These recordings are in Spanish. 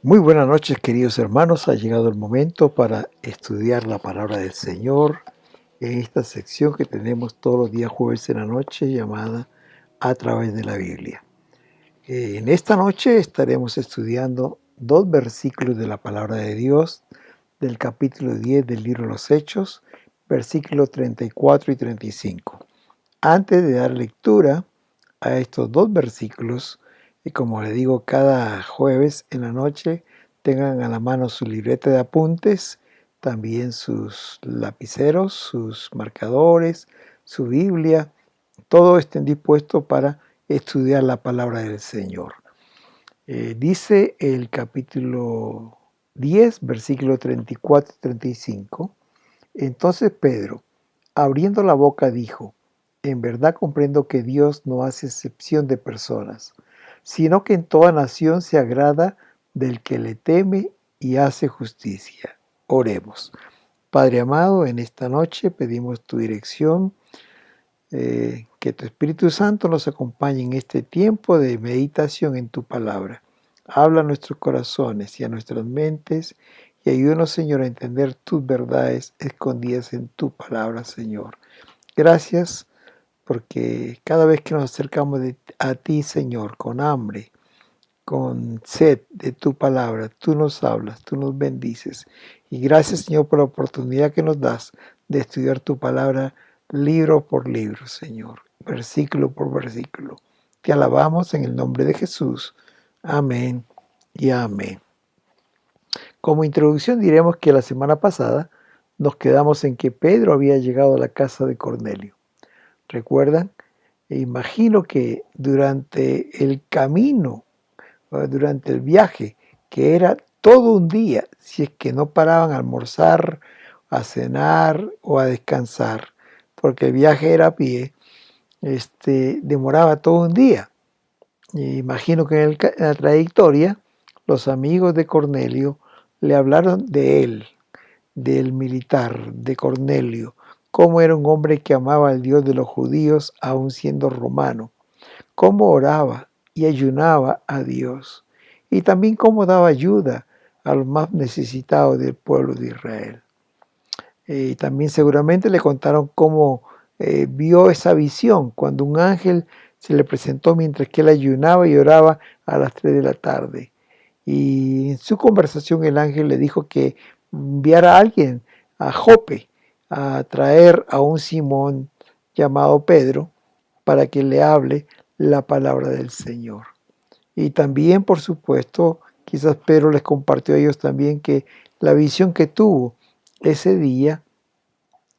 Muy buenas noches, queridos hermanos. Ha llegado el momento para estudiar la palabra del Señor en esta sección que tenemos todos los días jueves en la noche llamada A través de la Biblia. En esta noche estaremos estudiando dos versículos de la palabra de Dios del capítulo 10 del libro de los Hechos, versículos 34 y 35. Antes de dar lectura a estos dos versículos, y como le digo cada jueves en la noche, tengan a la mano su libreta de apuntes, también sus lapiceros, sus marcadores, su Biblia, todo estén dispuestos para estudiar la palabra del Señor. Dice el capítulo 10, versículo 34 y 35. Entonces Pedro, abriendo la boca, dijo: En verdad comprendo que Dios no hace excepción de personas, sino que en toda nación se agrada del que le teme y hace justicia. Oremos. Padre amado, en esta noche pedimos tu dirección, que tu Espíritu Santo nos acompañe en este tiempo de meditación en tu palabra. Habla a nuestros corazones y a nuestras mentes y ayúdanos, Señor, a entender tus verdades escondidas en tu palabra, Señor. Gracias porque cada vez que nos acercamos a ti, Señor, con hambre, con sed de tu palabra, tú nos hablas, tú nos bendices. Y gracias, Señor, por la oportunidad que nos das de estudiar tu palabra libro por libro, Señor, versículo por versículo. Te alabamos en el nombre de Jesús. Amén y amén. Como introducción diremos que la semana pasada nos quedamos en que Pedro había llegado a la casa de Cornelio. ¿Recuerdan? E imagino que durante el camino, durante el viaje, que era todo un día, si es que no paraban a almorzar, a cenar o a descansar, porque el viaje era a pie, demoraba todo un día. Y imagino que en la trayectoria los amigos de Cornelio le hablaron de él, del militar, de Cornelio, cómo era un hombre que amaba al Dios de los judíos aun siendo romano, cómo oraba y ayunaba a Dios, y también cómo daba ayuda a los más necesitados del pueblo de Israel. Y también seguramente le contaron cómo vio esa visión cuando un ángel se le presentó mientras que él ayunaba y oraba a las 3 de la tarde. Y en su conversación el ángel le dijo que enviara a alguien a Jope a traer a un Simón llamado Pedro para que le hable la palabra del Señor. Y también, por supuesto, quizás Pedro les compartió a ellos también que la visión que tuvo ese día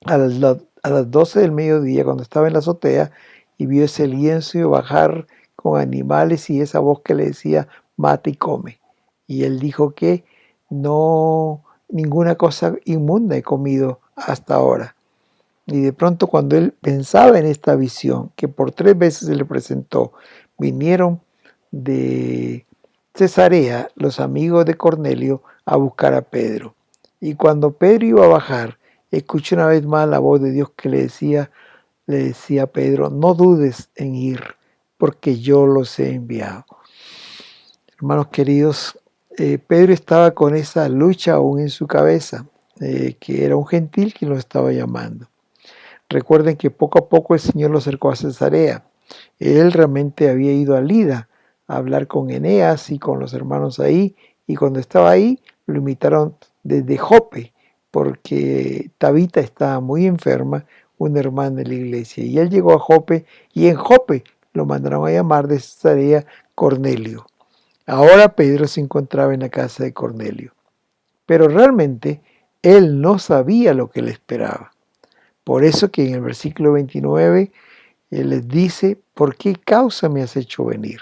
a las 12 del mediodía, cuando estaba en la azotea y vio ese lienzo bajar con animales y esa voz que le decía: mata y come. Y él dijo que no, ninguna cosa inmunda he comido hasta ahora. Y de pronto, cuando él pensaba en esta visión, que por 3 veces se le presentó, vinieron de Cesarea los amigos de Cornelio a buscar a Pedro. Y cuando Pedro iba a bajar, escuchó una vez más la voz de Dios que le decía a Pedro: no dudes en ir, porque yo los he enviado. Hermanos queridos, Pedro estaba con esa lucha aún en su cabeza, que era un gentil que lo estaba llamando. Recuerden que poco a poco el Señor lo acercó a Cesarea. Él realmente había ido a Lida a hablar con Eneas y con los hermanos ahí, y cuando estaba ahí lo invitaron desde Jope, porque Tabita estaba muy enferma, una hermana de la iglesia, y él llegó a Jope, y en Jope lo mandaron a llamar de Cesarea Cornelio. Ahora Pedro se encontraba en la casa de Cornelio, pero realmente él no sabía lo que le esperaba. Por eso que en el versículo 29 él les dice: ¿por qué causa me has hecho venir?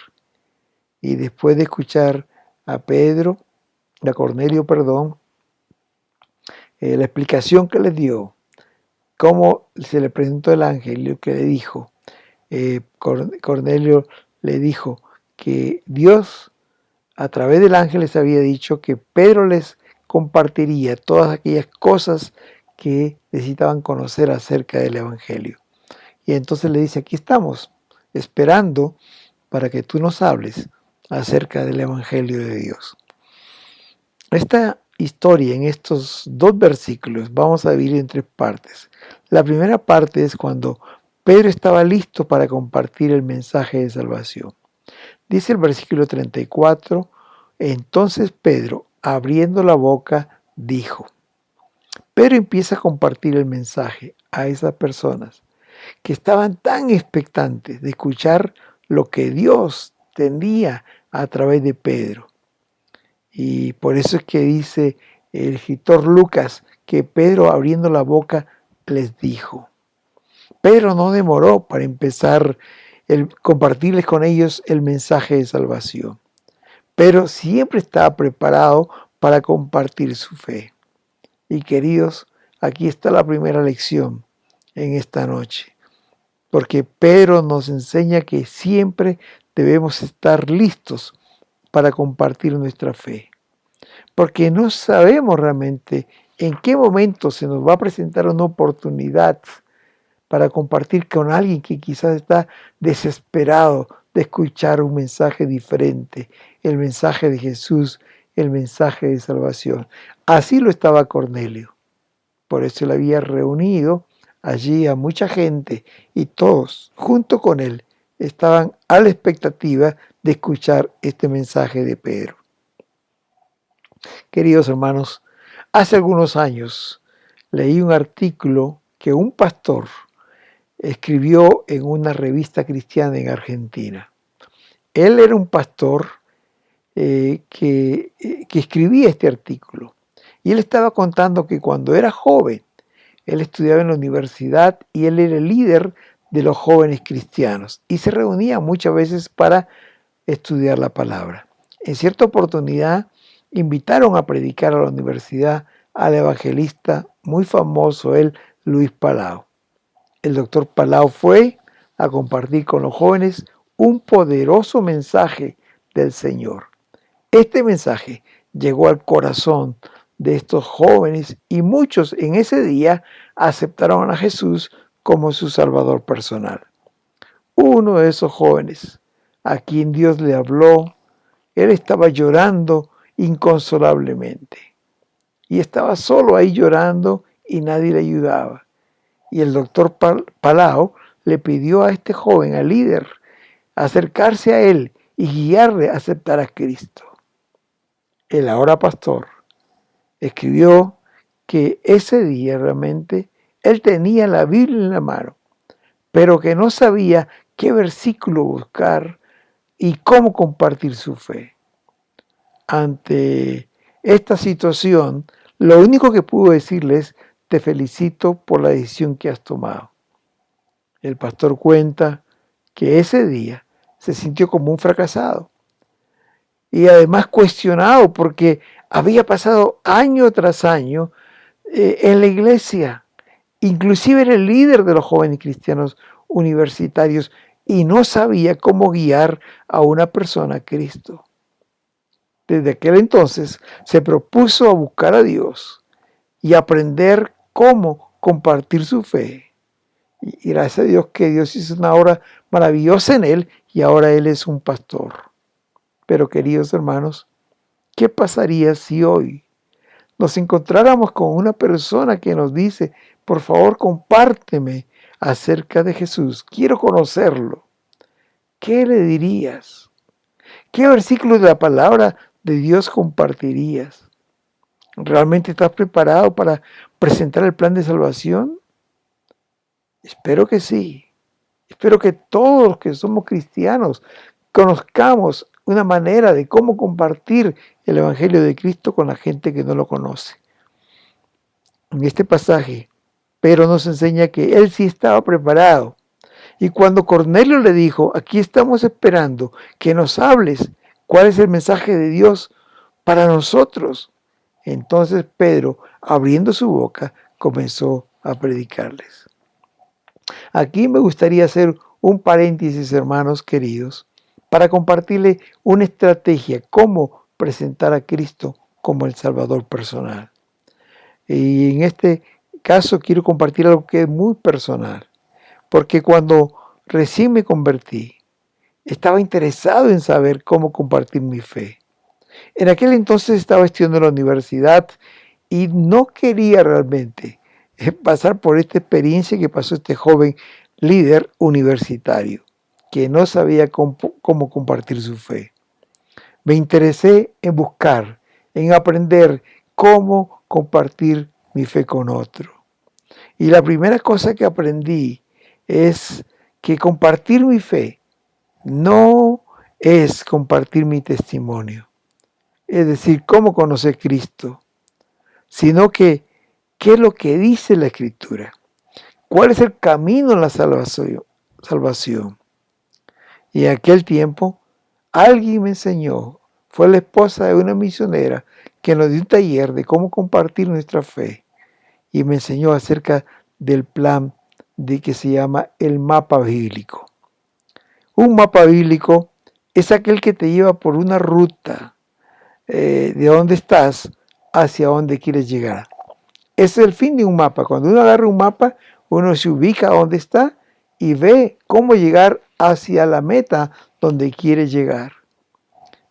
Y después de escuchar a Cornelio, la explicación que les dio, cómo se le presentó el ángel y lo que le dijo, Cornelio le dijo que Dios a través del ángel les había dicho que Pedro les compartiría todas aquellas cosas que necesitaban conocer acerca del evangelio. Y entonces le dice: aquí estamos, esperando para que tú nos hables acerca del evangelio de Dios. Esta historia en estos dos versículos vamos a dividir en tres partes. La primera parte es cuando Pedro estaba listo para compartir el mensaje de salvación. Dice el versículo 34, entonces Pedro, abriendo la boca, dijo. Pedro empieza a compartir el mensaje a esas personas que estaban tan expectantes de escuchar lo que Dios tenía a través de Pedro. Y por eso es que dice el escritor Lucas que Pedro abriendo la boca les dijo. Pedro no demoró para empezar compartirles con ellos el mensaje de salvación, pero siempre estaba preparado para compartir su fe. Y queridos, aquí está la primera lección en esta noche, porque Pedro nos enseña que siempre debemos estar listos para compartir nuestra fe, porque no sabemos realmente en qué momento se nos va a presentar una oportunidad para compartir con alguien que quizás está desesperado de escuchar un mensaje diferente, el mensaje de Jesús, el mensaje de salvación. Así lo estaba Cornelio. Por eso él había reunido allí a mucha gente y todos, junto con él, estaban a la expectativa de escuchar este mensaje de Pedro. Queridos hermanos, hace algunos años leí un artículo que un pastor escribió en una revista cristiana en Argentina. Él era un pastor que escribía este artículo y él estaba contando que cuando era joven, él estudiaba en la universidad y él era el líder de los jóvenes cristianos y se reunía muchas veces para estudiar la palabra. En cierta oportunidad invitaron a predicar a la universidad al evangelista muy famoso, Luis Palau. El doctor Palau fue a compartir con los jóvenes un poderoso mensaje del Señor. Este mensaje llegó al corazón de estos jóvenes y muchos en ese día aceptaron a Jesús como su Salvador personal. Uno de esos jóvenes a quien Dios le habló, él estaba llorando inconsolablemente y estaba solo ahí llorando y nadie le ayudaba. Y el doctor Palau le pidió a este joven, al líder, acercarse a él y guiarle a aceptar a Cristo. El ahora pastor escribió que ese día realmente él tenía la Biblia en la mano, pero que no sabía qué versículo buscar y cómo compartir su fe. Ante esta situación, lo único que pudo decirles, te felicito por la decisión que has tomado. El pastor cuenta que ese día se sintió como un fracasado y además cuestionado porque había pasado año tras año en la iglesia. Inclusive era el líder de los jóvenes cristianos universitarios y no sabía cómo guiar a una persona a Cristo. Desde aquel entonces se propuso a buscar a Dios y aprender cómo compartir su fe. Y gracias a Dios que Dios hizo una obra maravillosa en él y ahora él es un pastor. Pero queridos hermanos, ¿qué pasaría si hoy nos encontráramos con una persona que nos dice, por favor compárteme acerca de Jesús, quiero conocerlo? ¿Qué le dirías? ¿Qué versículo de la palabra de Dios compartirías? ¿Realmente estás preparado para presentar el plan de salvación? Espero que sí. Espero que todos los que somos cristianos conozcamos una manera de cómo compartir el Evangelio de Cristo con la gente que no lo conoce. En este pasaje, Pedro nos enseña que él sí estaba preparado. Y cuando Cornelio le dijo, aquí estamos esperando que nos hables cuál es el mensaje de Dios para nosotros, entonces Pedro, abriendo su boca, comenzó a predicarles. Aquí me gustaría hacer un paréntesis, hermanos queridos, para compartirle una estrategia, cómo presentar a Cristo como el Salvador personal. Y en este caso quiero compartir algo que es muy personal, porque cuando recién me convertí, estaba interesado en saber cómo compartir mi fe. En aquel entonces estaba estudiando en la universidad y no quería realmente pasar por esta experiencia que pasó este joven líder universitario, que no sabía cómo compartir su fe. Me interesé en buscar, en aprender cómo compartir mi fe con otro. Y la primera cosa que aprendí es que compartir mi fe no es compartir mi testimonio, es decir, cómo conocer a Cristo, sino que qué es lo que dice la Escritura, cuál es el camino a la salvación. Y en aquel tiempo alguien me enseñó, fue la esposa de una misionera que nos dio un taller de cómo compartir nuestra fe y me enseñó acerca del plan de que se llama el mapa bíblico. Un mapa bíblico es aquel que te lleva por una ruta de dónde estás hacia dónde quieres llegar. Ese es el fin de un mapa. Cuando uno agarra un mapa, uno se ubica a dónde está y ve cómo llegar hacia la meta donde quiere llegar.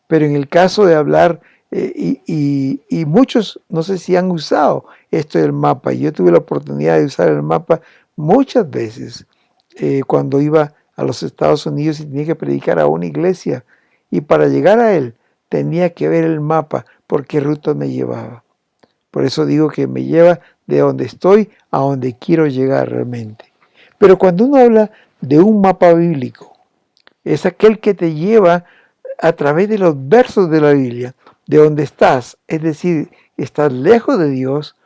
Pero en el caso de hablar, y muchos no sé si han usado esto del mapa. Yo tuve la oportunidad de usar el mapa muchas veces cuando iba a los Estados Unidos y tenía que predicar a una iglesia. Y para llegar a él tenía que ver el mapa por qué ruta me llevaba. Por eso digo que me lleva de donde estoy a donde quiero llegar realmente. Pero cuando uno habla de un mapa bíblico, es aquel que te lleva a través de los versos de la Biblia, de donde estás, es decir, estás lejos de Dios,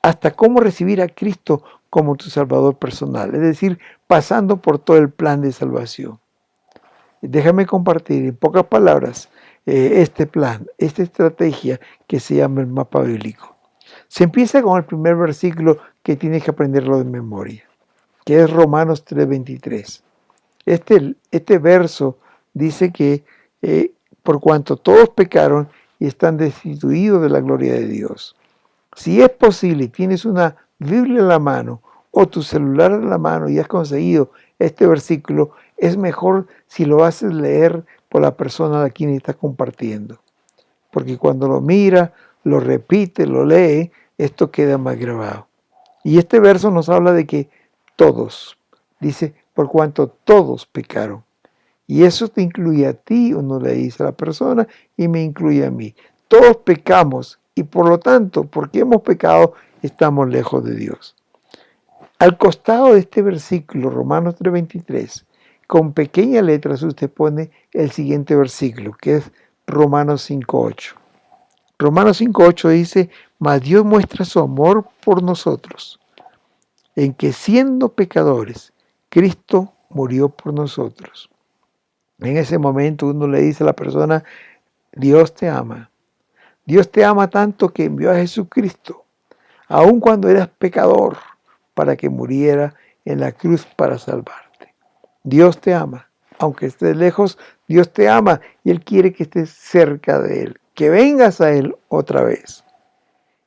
hasta cómo recibir a Cristo como tu Salvador personal, es decir, pasando por todo el plan de salvación. Déjame compartir en pocas palabras este plan, esta estrategia que se llama el mapa bíblico. Se empieza con el primer versículo que tienes que aprenderlo de memoria, que es Romanos 3:23. Este verso dice que por cuanto todos pecaron y están destituidos de la gloria de Dios. Si es posible, tienes una Biblia en la mano o tu celular en la mano y has conseguido este versículo, es mejor si lo haces leer por la persona a quien estás compartiendo. Porque cuando lo mira, lo repite, lo lee, esto queda más grabado. Y este verso nos habla de que todos, dice, por cuanto todos pecaron. Y eso te incluye a ti, uno le dice a la persona, y me incluye a mí. Todos pecamos y por lo tanto, porque hemos pecado, estamos lejos de Dios. Al costado de este versículo, Romanos 3:23, con pequeña letra usted pone el siguiente versículo, que es Romanos 5:8. Romanos 5:8 dice, mas Dios muestra su amor por nosotros, en que siendo pecadores, Cristo murió por nosotros. En ese momento uno le dice a la persona, Dios te ama. Dios te ama tanto que envió a Jesucristo, aun cuando eras pecador, para que muriera en la cruz para salvarte. Dios te ama. Aunque estés lejos, Dios te ama y Él quiere que estés cerca de Él, que vengas a Él otra vez.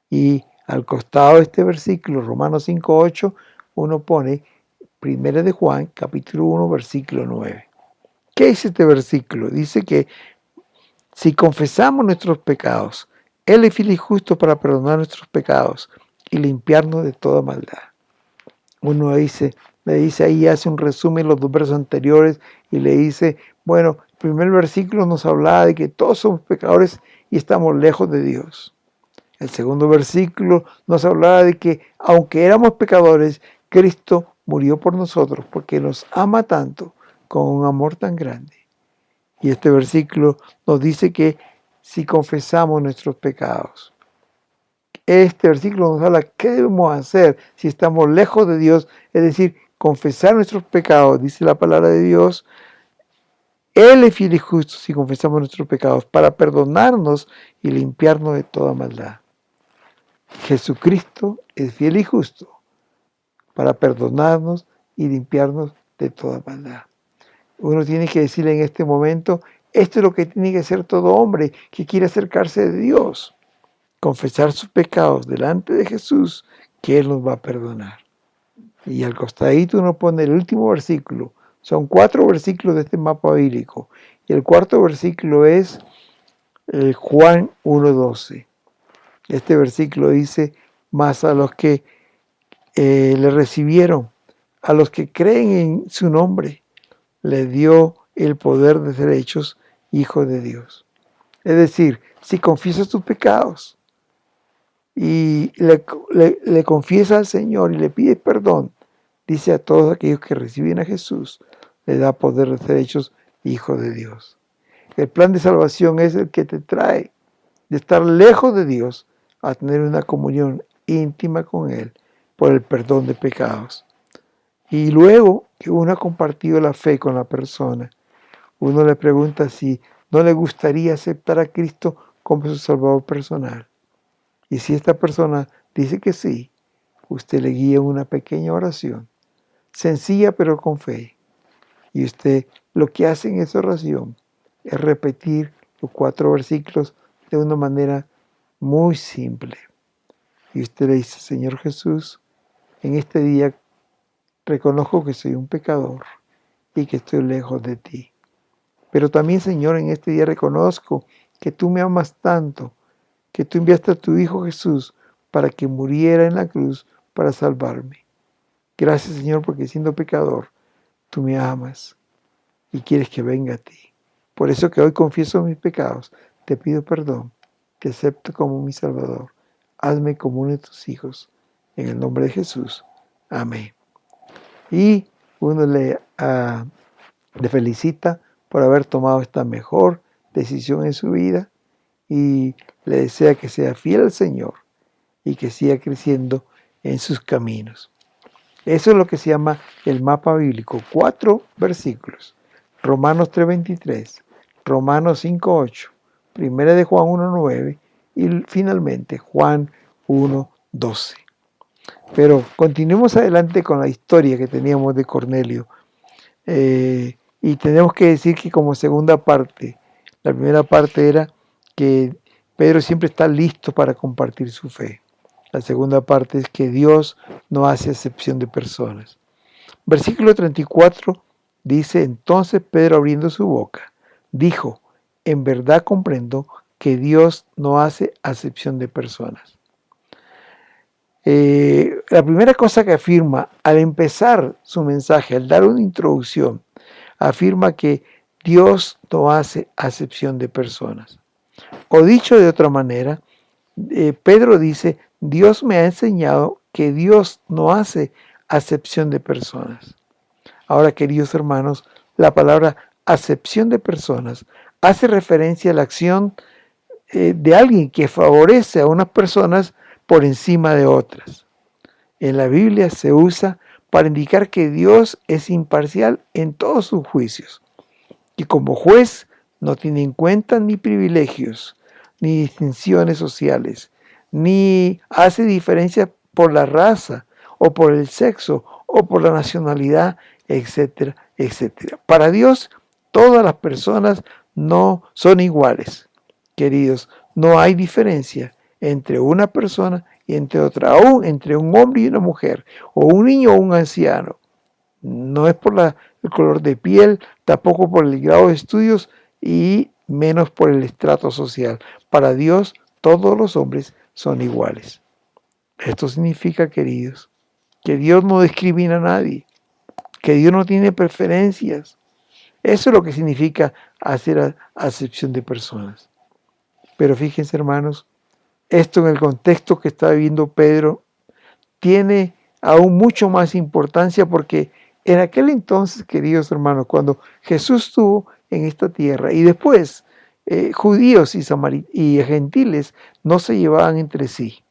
Y al costado de este versículo, Romanos 5:8, uno pone 1 de Juan, capítulo 1, versículo 9. ¿Qué dice este versículo? Dice que si confesamos nuestros pecados, Él es fiel y justo para perdonar nuestros pecados y limpiarnos de toda maldad. Uno le dice ahí, hace un resumen de los dos versos anteriores y le dice, bueno, el primer versículo nos hablaba de que todos somos pecadores y estamos lejos de Dios. El segundo versículo nos hablaba de que aunque éramos pecadores, Cristo murió por nosotros porque nos ama tanto, con un amor tan grande. Y este versículo nos dice que si confesamos nuestros pecados. Este versículo nos habla qué debemos hacer si estamos lejos de Dios, es decir, confesar nuestros pecados, dice la palabra de Dios. Él es fiel y justo si confesamos nuestros pecados para perdonarnos y limpiarnos de toda maldad. Jesucristo es fiel y justo para perdonarnos y limpiarnos de toda maldad. Uno tiene que decirle en este momento, esto es lo que tiene que hacer todo hombre que quiere acercarse de Dios. Confesar sus pecados delante de Jesús, que Él nos va a perdonar. Y al costadito uno pone el último versículo. Son 4 versículos de este mapa bíblico. Y el cuarto versículo es, Juan 1:12. Este versículo dice: mas a los que le recibieron, a los que creen en su nombre, le dio el poder de ser hechos hijos de Dios. Es decir, si confiesas tus pecados y le confiesas al Señor y le pides perdón, dice a todos aquellos que reciben a Jesús, le da poder de ser hechos hijos de Dios. El plan de salvación es el que te trae de estar lejos de Dios a tener una comunión íntima con Él por el perdón de pecados. Y luego que uno ha compartido la fe con la persona, uno le pregunta si no le gustaría aceptar a Cristo como su Salvador personal. Y si esta persona dice que sí, usted le guía una pequeña oración, sencilla pero con fe. Y usted lo que hace en esa oración es repetir los 4 versículos de una manera muy simple. Y usted le dice: Señor Jesús, en este día reconozco que soy un pecador y que estoy lejos de ti. Pero también, Señor, en este día reconozco que tú me amas tanto, que tú enviaste a tu Hijo Jesús para que muriera en la cruz para salvarme. Gracias, Señor, porque siendo pecador, tú me amas y quieres que venga a ti. Por eso que hoy confieso mis pecados, te pido perdón, te acepto como mi Salvador. Hazme como uno de tus hijos. En el nombre de Jesús. Amén. Y uno le felicita por haber tomado esta mejor decisión en su vida y le desea que sea fiel al Señor y que siga creciendo en sus caminos. Eso es lo que se llama el mapa bíblico. 4 versículos. Romanos 3:23, Romanos 5:8, Primera de Juan 1:9 y finalmente Juan 1:12. Pero continuemos adelante con la historia que teníamos de Cornelio. Y tenemos que decir que como segunda parte, la primera parte era que Pedro siempre está listo para compartir su fe. La segunda parte es que Dios no hace excepción de personas. Versículo 34 dice: entonces Pedro, abriendo su boca, dijo: en verdad comprendo que Dios no hace acepción de personas. La primera cosa que afirma al empezar su mensaje, al dar una introducción, afirma que Dios no hace acepción de personas. O dicho de otra manera, Pedro dice: Dios me ha enseñado que Dios no hace acepción de personas. Ahora, queridos hermanos, la palabra acepción de personas hace referencia a la acción de alguien que favorece a unas personas por encima de otras. En la Biblia se usa para indicar que Dios es imparcial en todos sus juicios y como juez no tiene en cuenta ni privilegios, ni distinciones sociales, ni hace diferencia por la raza o por el sexo o por la nacionalidad, etcétera, etcétera. Para Dios, todas las personas no son iguales. Queridos, no hay diferencia entre una persona y entre otra, aún entre un hombre y una mujer, o un niño o un anciano. No es por el color de piel, tampoco por el grado de estudios y menos por el estrato social. Para Dios, todos los hombres son iguales. Esto significa, queridos, que Dios no discrimina a nadie, que Dios no tiene preferencias. Eso es lo que significa hacer acepción de personas. Pero fíjense, hermanos, esto en el contexto que está viviendo Pedro tiene aún mucho más importancia porque en aquel entonces, queridos hermanos, cuando Jesús estuvo en esta tierra y después judíos y gentiles no se llevaban entre sí.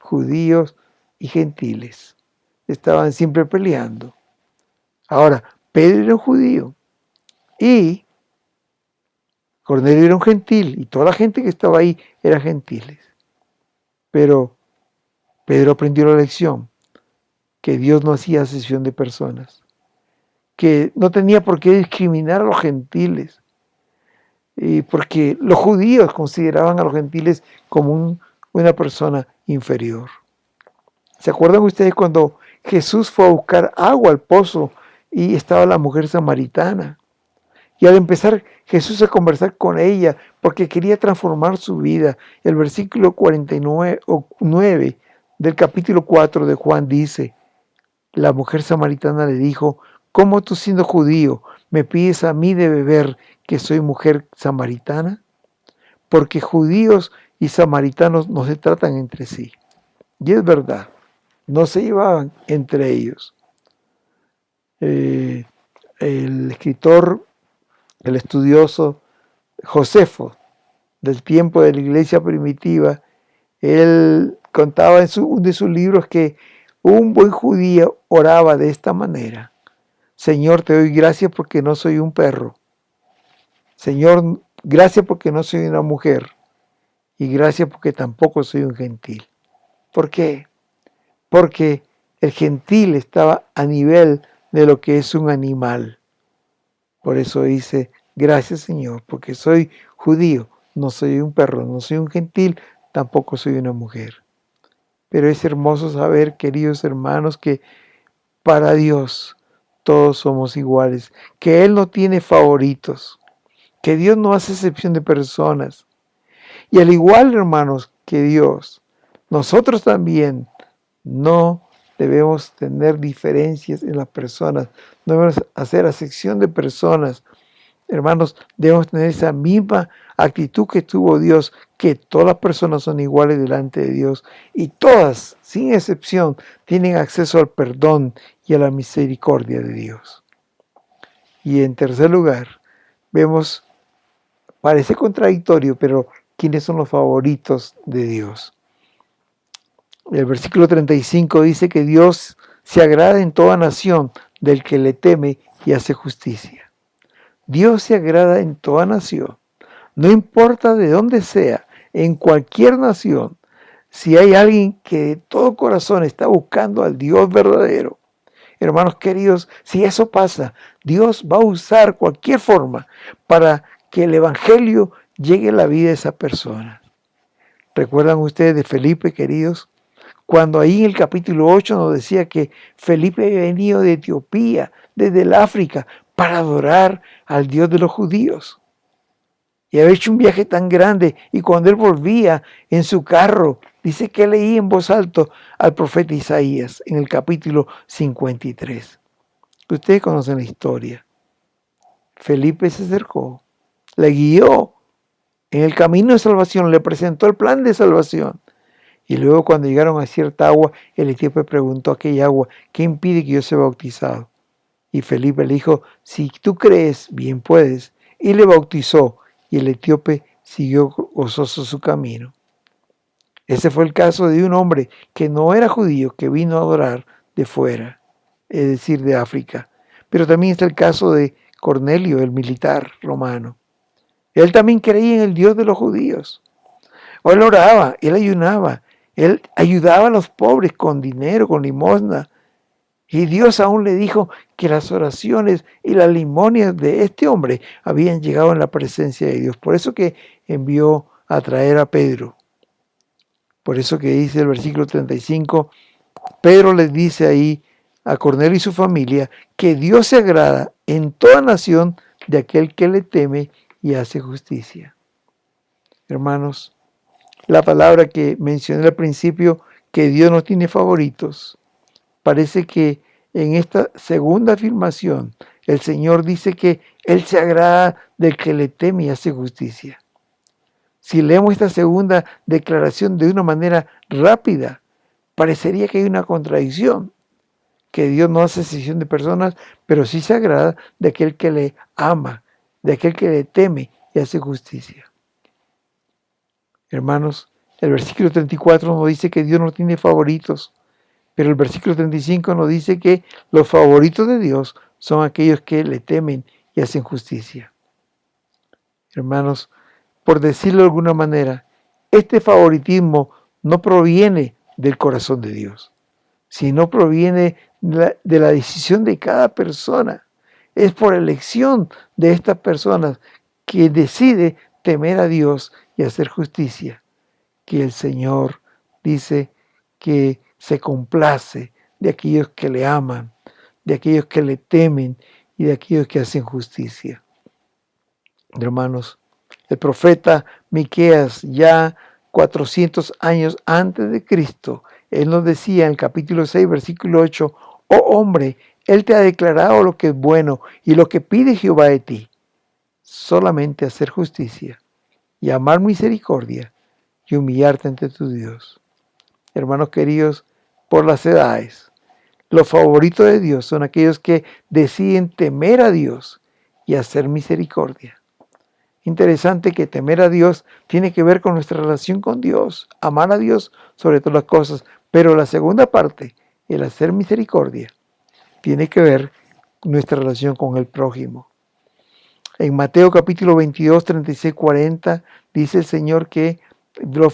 Judíos y gentiles estaban siempre peleando. Ahora, Pedro era un judío y Cornelio era un gentil y toda la gente que estaba ahí era gentiles. Pero Pedro aprendió la lección, que Dios no hacía acepción de personas, que no tenía por qué discriminar a los gentiles, porque los judíos consideraban a los gentiles como una persona inferior. ¿Se acuerdan ustedes cuando Jesús fue a buscar agua al pozo y estaba la mujer samaritana? Y al empezar Jesús a conversar con ella, porque quería transformar su vida, el versículo 49 o 9 del capítulo 4 de Juan dice, la mujer samaritana le dijo, ¿cómo tú siendo judío me pides a mí de beber que soy mujer samaritana? Porque judíos y samaritanos no se tratan entre sí. Y es verdad, no se llevaban entre ellos. El escritor, el estudioso Josefo, del tiempo de la iglesia primitiva, él contaba en uno de sus libros que un buen judío oraba de esta manera. Señor, te doy gracias porque no soy un perro. Señor, gracias porque no soy una mujer. Y gracias porque tampoco soy un gentil. ¿Por qué? Porque el gentil estaba a nivel de lo que es un animal. Por eso dice, gracias Señor, porque soy judío, no soy un perro, no soy un gentil, tampoco soy una mujer. Pero es hermoso saber, queridos hermanos, que para Dios todos somos iguales, que Él no tiene favoritos, que Dios no hace excepción de personas. Y al igual, hermanos, que Dios, nosotros también no debemos tener diferencias en las personas, no debemos hacer acepción de personas. Hermanos, debemos tener esa misma actitud que tuvo Dios, que todas las personas son iguales delante de Dios y todas, sin excepción, tienen acceso al perdón y a la misericordia de Dios. Y en tercer lugar, vemos, parece contradictorio, pero ¿quiénes son los favoritos de Dios? El versículo 35 dice que Dios se agrada en toda nación del que le teme y hace justicia. Dios se agrada en toda nación, no importa de dónde sea, en cualquier nación. Si hay alguien que de todo corazón está buscando al Dios verdadero, hermanos queridos, si eso pasa, Dios va a usar cualquier forma para que el Evangelio llegue a la vida de esa persona. ¿Recuerdan ustedes de Felipe, queridos? Cuando ahí en el capítulo 8 nos decía que Felipe había venido de Etiopía, desde el África, para adorar al Dios de los judíos. Y había hecho un viaje tan grande, y cuando él volvía en su carro, dice que leía en voz alta al profeta Isaías en el capítulo 53. Ustedes conocen la historia. Felipe se acercó, le guió en el camino de salvación, le presentó el plan de salvación. Y luego cuando llegaron a cierta agua, el etíope preguntó a aquella agua, ¿qué impide que yo sea bautizado? Y Felipe le dijo, si tú crees, bien puedes. Y le bautizó, y el etíope siguió gozoso su camino. Ese fue el caso de un hombre que no era judío, que vino a adorar de fuera, es decir, de África. Pero también está el caso de Cornelio, el militar romano. Él también creía en el Dios de los judíos. Él oraba, él ayunaba, él ayudaba a los pobres con dinero, con limosna. Y Dios aún le dijo que las oraciones y las limosnas de este hombre habían llegado en la presencia de Dios. Por eso que envió a traer a Pedro. Por eso que dice el versículo 35, Pedro les dice ahí a Cornelio y su familia que Dios se agrada en toda nación de aquel que le teme y hace justicia. Hermanos, la palabra que mencioné al principio, que Dios no tiene favoritos, parece que en esta segunda afirmación el Señor dice que Él se agrada del que le teme y hace justicia. Si leemos esta segunda declaración de una manera rápida, parecería que hay una contradicción, que Dios no hace excepción de personas, pero sí se agrada de aquel que le ama, de aquel que le teme y hace justicia. Hermanos, el versículo 34 nos dice que Dios no tiene favoritos, pero el versículo 35 nos dice que los favoritos de Dios son aquellos que le temen y hacen justicia. Hermanos, por decirlo de alguna manera, este favoritismo no proviene del corazón de Dios, sino proviene de la decisión de cada persona. Es por elección de estas personas que decide temer a Dios y hacer justicia, que el Señor dice que se complace de aquellos que le aman, de aquellos que le temen y de aquellos que hacen justicia. Hermanos, el profeta Miqueas, ya 400 años antes de Cristo, él nos decía en el capítulo 6, versículo 8, oh hombre, él te ha declarado lo que es bueno y lo que pide Jehová de ti, solamente hacer justicia y amar misericordia y humillarte ante tu Dios. Hermanos queridos, por las edades, los favoritos de Dios son aquellos que deciden temer a Dios y hacer misericordia. Interesante que temer a Dios tiene que ver con nuestra relación con Dios, amar a Dios sobre todas las cosas, pero la segunda parte, el hacer misericordia, tiene que ver con nuestra relación con el prójimo. En Mateo capítulo 22, 36, 40, dice el Señor que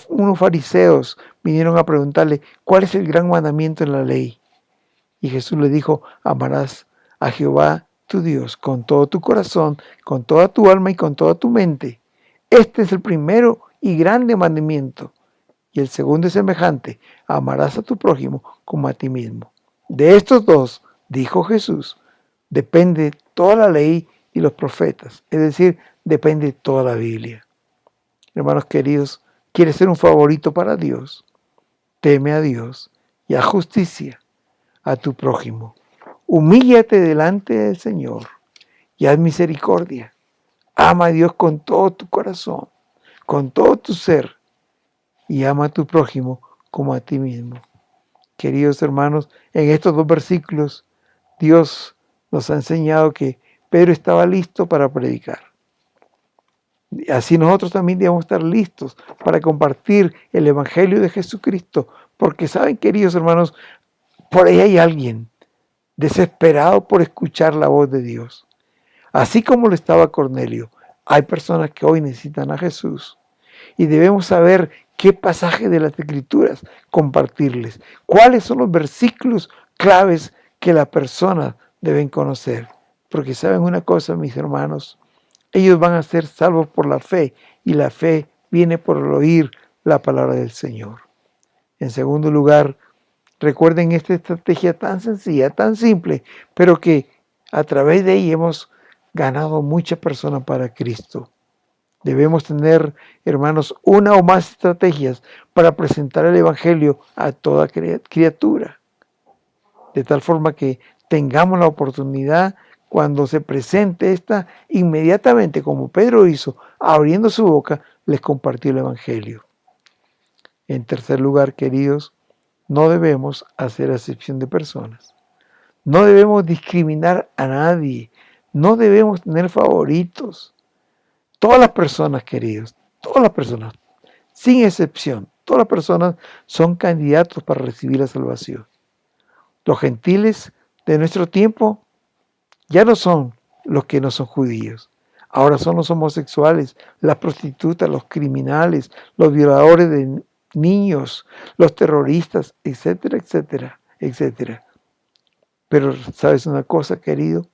unos fariseos vinieron a preguntarle, ¿cuál es el gran mandamiento en la ley? Y Jesús le dijo, amarás a Jehová tu Dios con todo tu corazón, con toda tu alma y con toda tu mente. Este es el primero y grande mandamiento. Y el segundo es semejante, amarás a tu prójimo como a ti mismo. De estos dos, dijo Jesús, depende toda la ley y los profetas, es decir, depende toda la Biblia. Hermanos queridos, ¿quieres ser un favorito para Dios? Teme a Dios y haz justicia a tu prójimo. Humíllate delante del Señor y haz misericordia. Ama a Dios con todo tu corazón, con todo tu ser, y ama a tu prójimo como a ti mismo. Queridos hermanos, en estos dos versículos, Dios nos ha enseñado que Pedro estaba listo para predicar. Así nosotros también debemos estar listos para compartir el Evangelio de Jesucristo, porque saben, queridos hermanos, por ahí hay alguien desesperado por escuchar la voz de Dios. Así como lo estaba Cornelio, hay personas que hoy necesitan a Jesús y debemos saber qué pasaje de las Escrituras compartirles, cuáles son los versículos claves que las personas deben conocer. Porque saben una cosa, mis hermanos, ellos van a ser salvos por la fe y la fe viene por el oír la palabra del Señor. En segundo lugar, recuerden esta estrategia tan sencilla, tan simple, pero que a través de ella hemos ganado muchas personas para Cristo. Debemos tener, hermanos, una o más estrategias para presentar el Evangelio a toda criatura. De tal forma que tengamos la oportunidad, cuando se presente esta, inmediatamente, como Pedro hizo, abriendo su boca, les compartió el Evangelio. En tercer lugar, queridos, no debemos hacer acepción de personas. No debemos discriminar a nadie. No debemos tener favoritos. Todas las personas, queridos, todas las personas, sin excepción, todas las personas son candidatos para recibir la salvación. Los gentiles de nuestro tiempo ya no son los que no son judíos. Ahora son los homosexuales, las prostitutas, los criminales, los violadores de niños, los terroristas, etcétera, etcétera, etcétera. Pero ¿sabes una cosa, querido?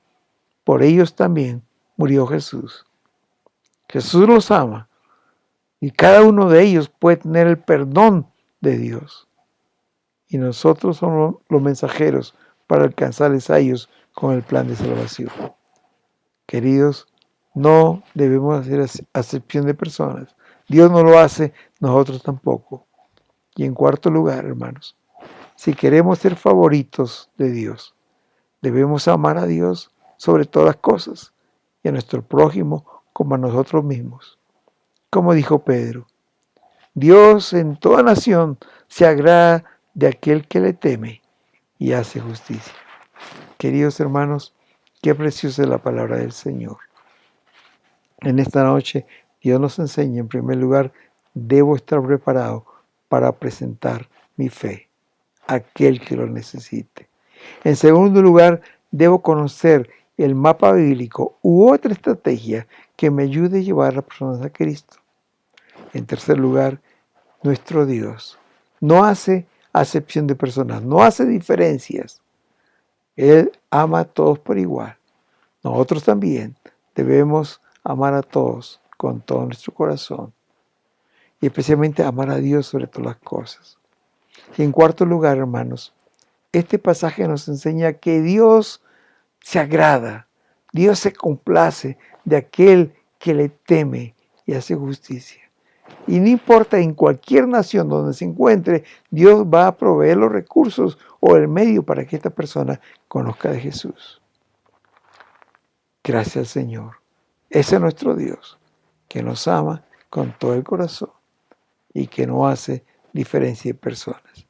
Por ellos también murió Jesús. Jesús los ama y cada uno de ellos puede tener el perdón de Dios. Y nosotros somos los mensajeros para alcanzarles a ellos con el plan de salvación. Queridos, no debemos hacer acepción de personas. Dios no lo hace, nosotros tampoco. Y en cuarto lugar, hermanos, si queremos ser favoritos de Dios, debemos amar a Dios sobre todas las cosas y a nuestro prójimo como a nosotros mismos. Como dijo Pedro, Dios en toda nación se agrada de aquel que le teme y hace justicia. Queridos hermanos, qué preciosa es la palabra del Señor. En esta noche, Dios nos enseña, en primer lugar, debo estar preparado para presentar mi fe a aquel que lo necesite. En segundo lugar, debo conocer el mapa bíblico u otra estrategia que me ayude a llevar a las personas a Cristo. En tercer lugar, nuestro Dios no hace acepción de personas, no hace diferencias. Él ama a todos por igual. Nosotros también debemos amar a todos con todo nuestro corazón y especialmente amar a Dios sobre todas las cosas. Y en cuarto lugar, hermanos, este pasaje nos enseña que Dios se agrada, Dios se complace de aquel que le teme y hace justicia. Y no importa en cualquier nación donde se encuentre, Dios va a proveer los recursos o el medio para que esta persona conozca de Jesús. Gracias, Señor. Ese es nuestro Dios, que nos ama con todo el corazón y que no hace diferencia de personas.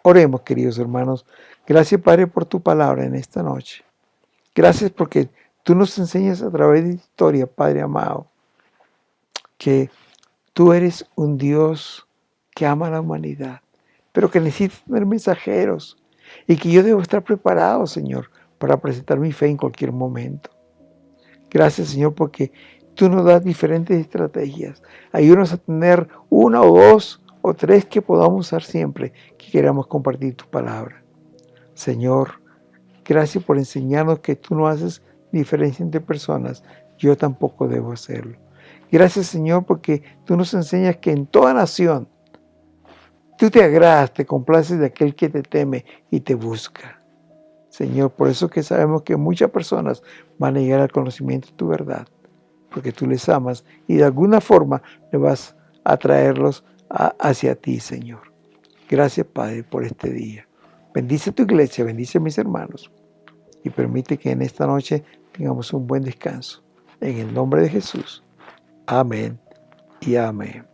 Oremos, queridos hermanos. Gracias, Padre, por tu palabra en esta noche. Gracias porque tú nos enseñas a través de tu historia, Padre amado, que tú eres un Dios que ama a la humanidad, pero que necesita tener mensajeros y que yo debo estar preparado, Señor, para presentar mi fe en cualquier momento. Gracias, Señor, porque tú nos das diferentes estrategias. Ayúdanos a tener una o dos o tres que podamos usar siempre que queramos compartir tu palabra. Señor, gracias por enseñarnos que tú no haces diferencia entre personas. Yo tampoco debo hacerlo. Gracias, Señor, porque tú nos enseñas que en toda nación tú te agradas, te complaces de aquel que te teme y te busca. Señor, por eso que sabemos que muchas personas van a llegar al conocimiento de tu verdad, porque tú les amas y de alguna forma le vas a traerlos hacia ti, Señor. Gracias, Padre, por este día. Bendice tu iglesia, bendice a mis hermanos y permite que en esta noche tengamos un buen descanso. En el nombre de Jesús. Amén y amén.